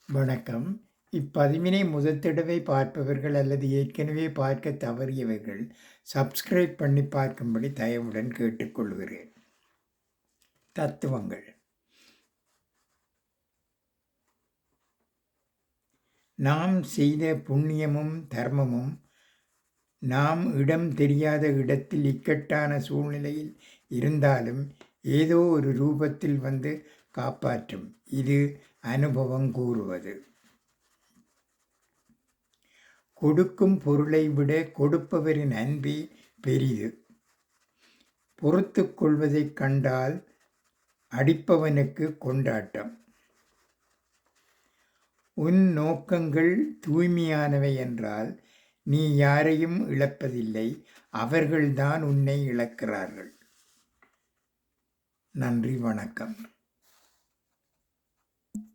வணக்கம். இப்பதிவினை முதல் தடவை பார்ப்பவர்கள் அல்லது ஏற்கனவே பார்க்க தவறியவர்கள் சப்ஸ்கிரைப் பண்ணி பார்க்கும்படி தயவுடன் கேட்டுக்கொள்கிறேன். தத்துவங்கள். நாம் செய்த புண்ணியமும் தர்மமும் நாம் இடம் தெரியாத இடத்தில் இக்கட்டான சூழ்நிலையில் இருந்தாலும் ஏதோ ஒரு ரூபத்தில் வந்து காப்பாற்றும். இது அனுபவம் கூறுவது. கொடுக்கும் பொருளை விட கொடுப்பவரின் அன்பே பெரிது. பொறுத்து கொள்வதைக் கண்டால் அடிப்பவனுக்கு கொண்டாட்டம். உன் நோக்கங்கள் தூய்மையானவை என்றால் நீ யாரையும் இழப்பதில்லை, அவர்கள்தான் உன்னை இழக்கிறார்கள். நன்றி, வணக்கம்.